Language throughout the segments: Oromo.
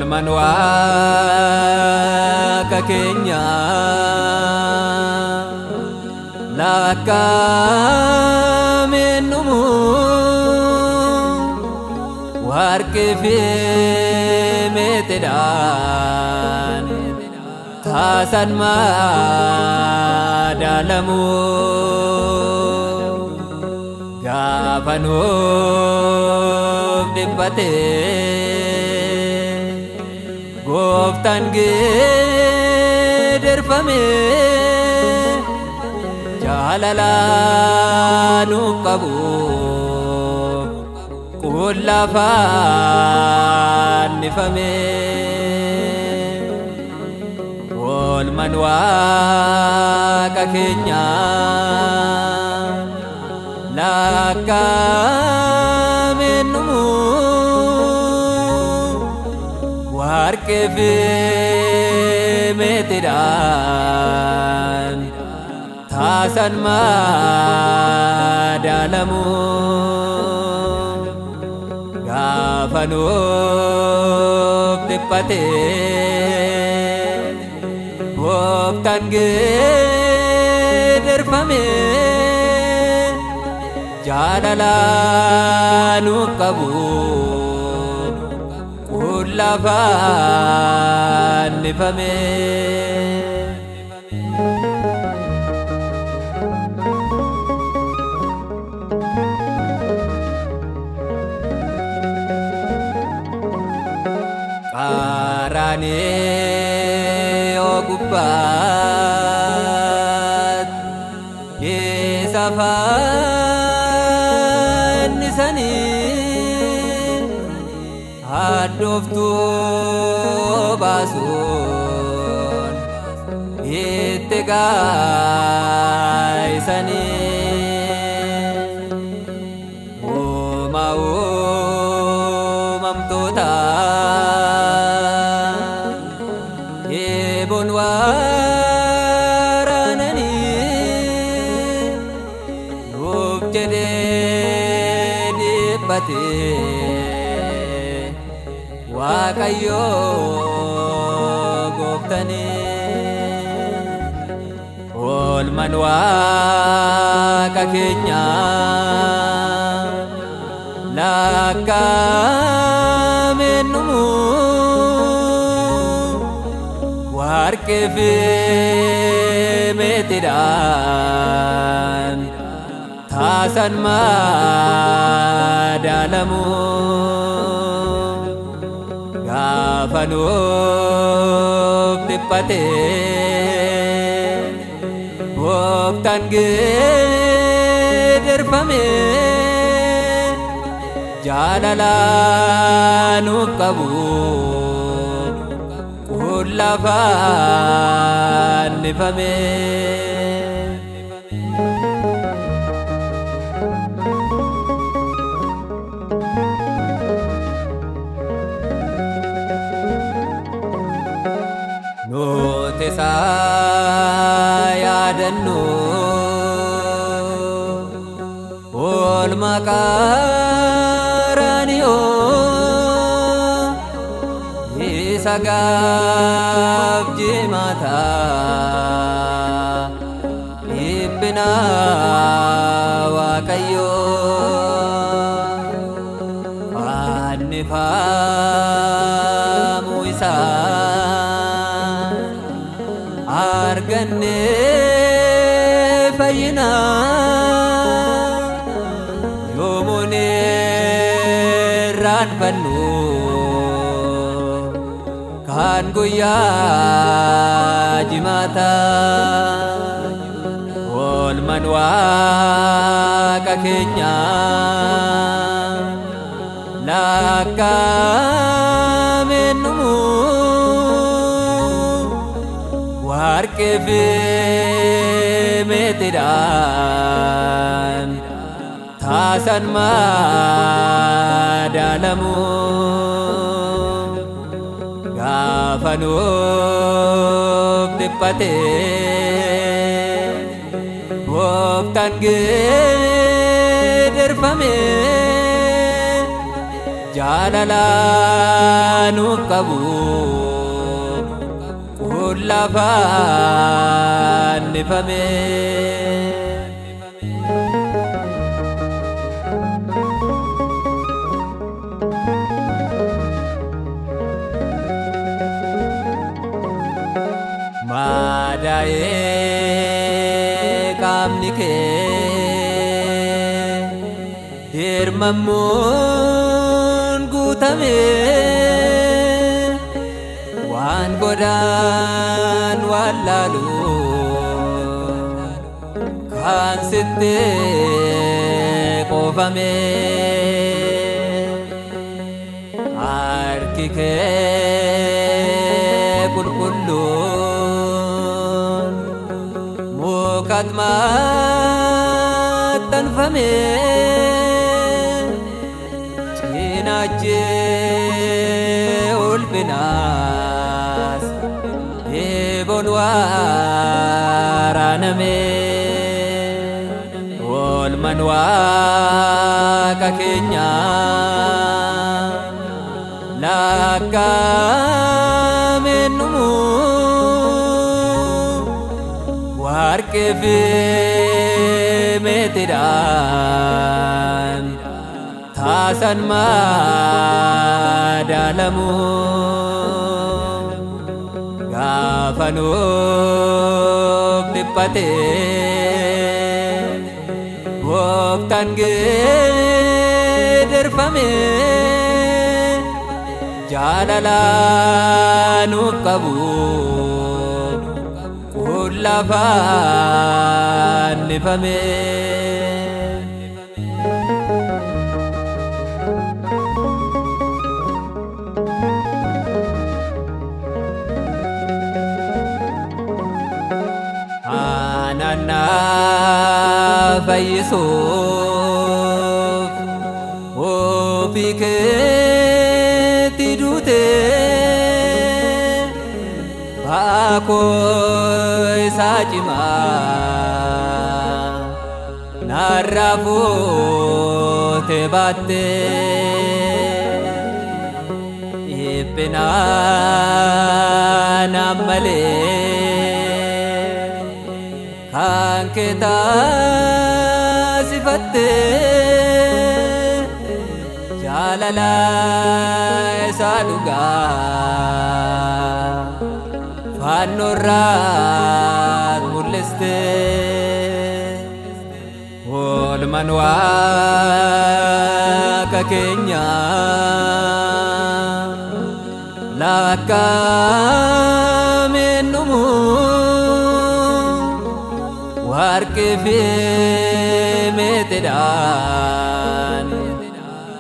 Manwa kakenya lakamenumu warke fi metedan tasan madalamu gafanu dibate Goftan gederfame jalalanu qabu kullafan nifame wal manwa kakenya lakamenumu warke fi metedan tasan madalamu gafanu dipate goftan gederfame jalalanu qabu Lafan nifame Karane ogubat Yesafan nisani Adoftu basun ittegaisani mamtota ibun waranani ubjede dibate Wakayo goftani ol manwa kakenya lakamenumu warke fi metedan tasan madalamu Gafanu dipate Goftan gederfame jalalanu qabu kullafan nifame Sayadanu ol makaranio isagab jimata ibna wakayo anifamu isa arganne fayina yomune ranbanu kan guyya jimata wal manwa kakenya lakamenumu warqee fi meetiidhaan taasan madaalamu gaafa nuuf dhiphate gooftaan geeddarfame jaalala nuuf qabu kun lafa fannifame. Madaa'ee qaamni kee dirmammuun guutame waan godhaan waan laalu kan sitti qoofame harki kee qulqulluun mukaatti maxxanfame cinaachee ulfinaas eeboon waraaname oolmaan Waaqa keenyaa lakkaa'ameen dhumu warqee fi meetiidhaan taasan madaalamu gaafa nuuf dhiphate gooftaan geeddarfame jaalala nuuf qabu kun lafa fannifame. Anana fayyisuuf ofii keetti duute baakoo isaa cimaa narraa fuutee baatte dhiphinaan ammalee kan kee taasifatte jaalala isaa dhugaa fannoorraa mul'iste oolmaan Waaqa keenyaa lakkaa'ameen dhumu warqee fi meetiidhaan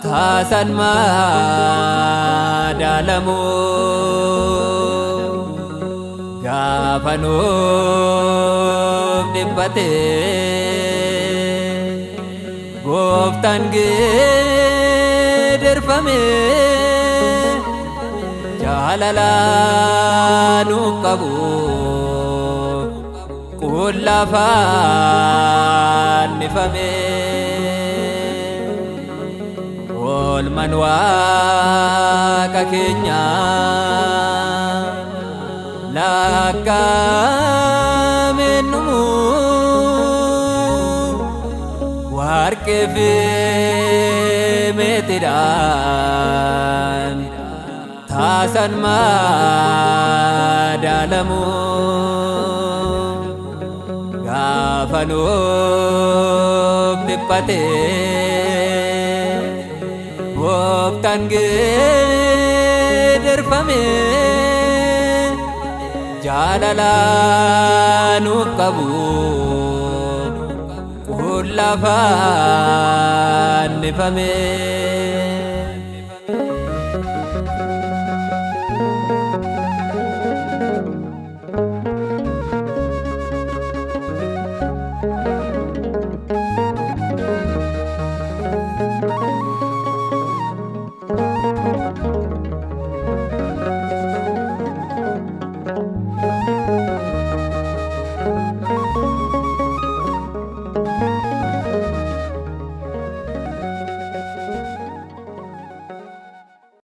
taasan madaalamu gaafa nuuf dhiphate gooftaan geeddarfame jaalala nuuf qabu kun lafa fannifame oolmaan Waaqa keenyaa lakkaa'ameen dhumu warqee fi meetiidhaan taasan madaalamu gaafa nuuf dhiphate gooftaan geeddarfame jaalala nuuf qabu kun lafa fannifame.